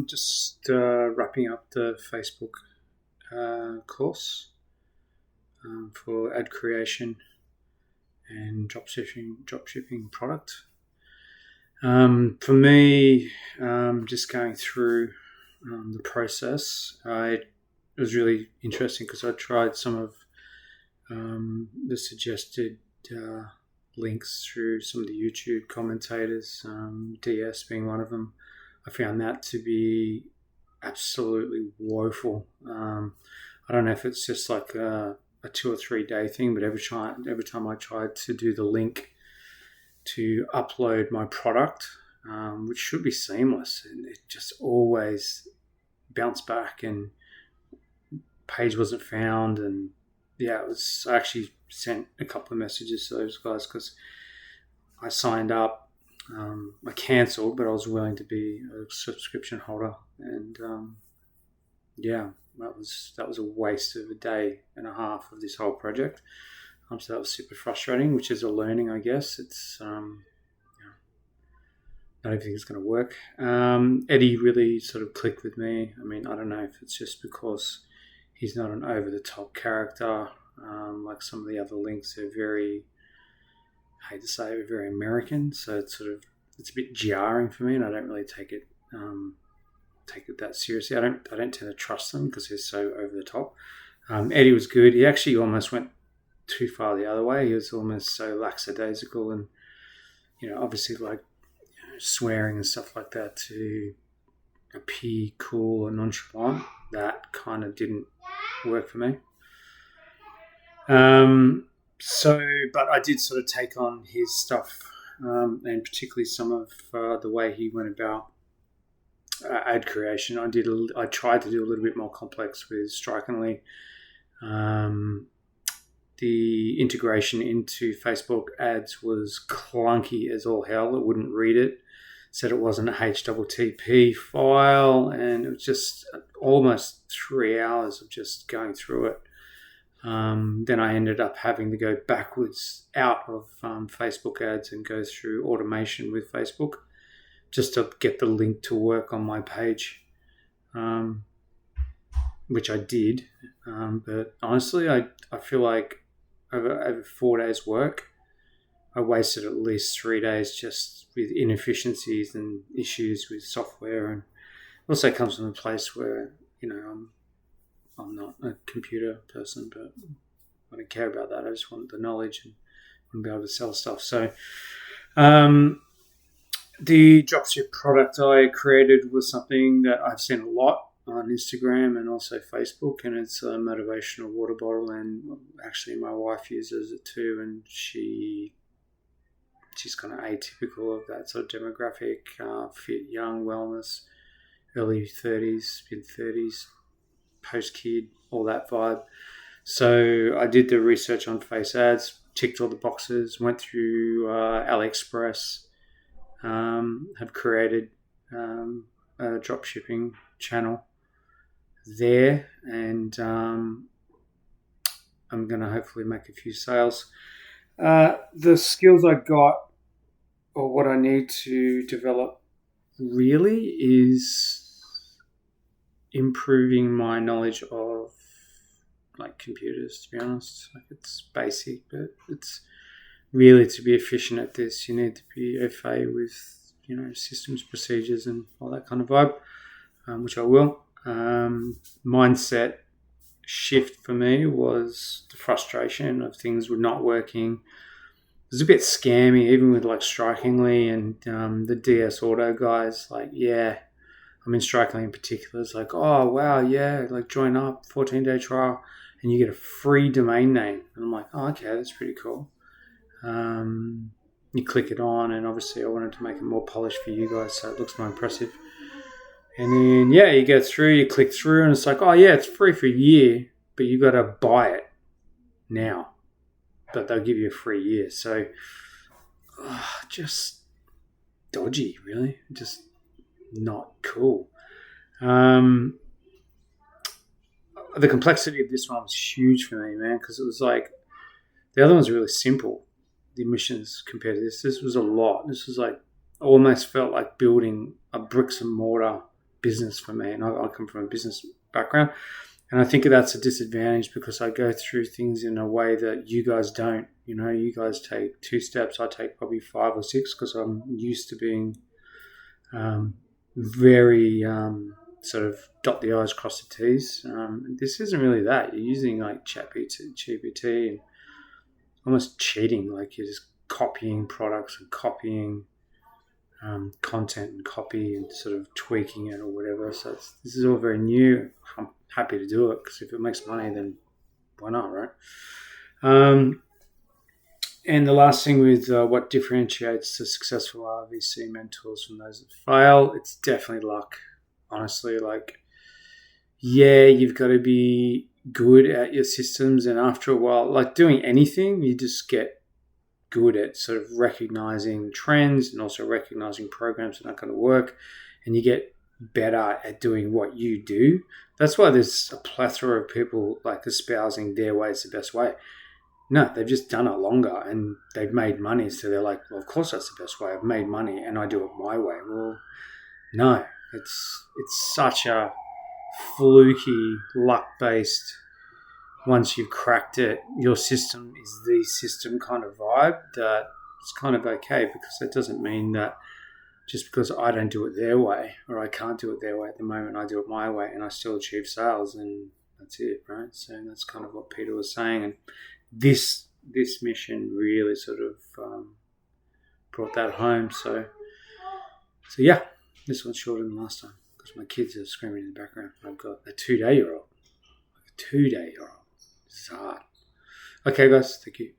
Just wrapping up the Facebook course for ad creation and dropshipping product. For me, just going through the process, it was really interesting because I tried some of the suggested links through some of the YouTube commentators, DS being one of them. I found that to be absolutely woeful. I don't know if it's just like a 2 or 3 day thing, but every time I tried to do the link to upload my product, which should be seamless, and it just always bounced back and page wasn't found. And yeah, I actually sent a couple of messages to those guys because I signed up. I cancelled, but I was willing to be a subscription holder, and yeah, that was a waste of a day and a half of this whole project. So that was super frustrating, which is a learning, I guess. It's not everything's going to work. Eddie really sort of clicked with me. I mean, I don't know if it's just because he's not an over-the-top character. Like some of the other links, they're very, I hate to say it, very American. So it's a bit jarring for me, and I don't really take it that seriously. I don't tend to trust them because they're so over the top. Eddie was good. He actually almost went too far the other way. He was almost so lackadaisical and, obviously like swearing and stuff like that to appear cool and nonchalant. That kind of didn't work for me. But I did sort of take on his stuff, and particularly some of the way he went about ad creation. I tried to do a little bit more complex with Strikingly. The integration into Facebook ads was clunky as all hell. It wouldn't read it. Said it wasn't a HTTP file, and it was just almost 3 hours of just going through it. Then I ended up having to go backwards out of Facebook ads and go through automation with Facebook just to get the link to work on my page, which I did. But honestly, I feel like over 4 days' work, I wasted at least 3 days just with inefficiencies and issues with software. And also comes from a place where, I'm not a computer person, but I don't care about that. I just want the knowledge and be able to sell stuff. So the dropship product I created was something that I've seen a lot on Instagram and also Facebook, and it's a motivational water bottle. And actually my wife uses it too, and she's kind of atypical of that sort of demographic, fit, young, wellness, early 30s, mid 30s, post-kid, all that vibe. So I did the research on Face Ads, ticked all the boxes, went through AliExpress, have created a dropshipping channel there, and I'm going to hopefully make a few sales. The skills I got, or what I need to develop really, is improving my knowledge of like computers, to be honest. Like, it's basic, but it's really, to be efficient at this, you need to be au fait with systems, procedures, and all that kind of vibe, which I will. Mindset shift for me was the frustration of things were not working. It was a bit scammy, even with like Strikingly and the DS Auto guys. Like, yeah, I mean, Strikingly in particular is like, oh wow, yeah, like join up, 14-day trial, and you get a free domain name. And I'm like, oh, okay, that's pretty cool. You click it on, and obviously I wanted to make it more polished for you guys so it looks more impressive. And then, yeah, you go through, you click through, and it's like, oh yeah, it's free for a year, but you got to buy it now. But they'll give you a free year. So, just dodgy, really. Just not cool. The complexity of this one was huge for me, man, because it was like, the other one's really simple, the emissions compared to this. This was a lot. This was like, almost felt like building a bricks and mortar business for me, and I come from a business background. And I think that's a disadvantage because I go through things in a way that you guys don't. You guys take 2 steps. I take probably 5 or 6 because I'm used to being very sort of dot the I's, cross the T's. This isn't really that. You're using like GPT and almost cheating. Like you're just copying products and copying content and copy and sort of tweaking it or whatever. So this is all very new. I'm happy to do it because if it makes money, then why not, right? And the last thing with what differentiates the successful RVC mentors from those that fail, it's definitely luck. Honestly, you've got to be good at your systems, and after a while, like doing anything, you just get good at sort of recognizing trends and also recognizing programs that aren't going to work, and you get better at doing what you do. That's why there's a plethora of people like espousing their way is the best way. No, they've just done it longer and they've made money, so they're like, well, of course that's the best way. I've made money and I do it my way. Well, no, it's such a fluky, luck-based, once you've cracked it, your system is the system kind of vibe that it's kind of okay, because that doesn't mean that just because I don't do it their way or I can't do it their way at the moment, I do it my way and I still achieve sales, and that's it, right? So that's kind of what Peter was saying. And this mission really sort of brought that home. So yeah, this one's shorter than last time because my kids are screaming in the background. I've got a 2-day-year-old. It's hard. Okay, guys, thank you.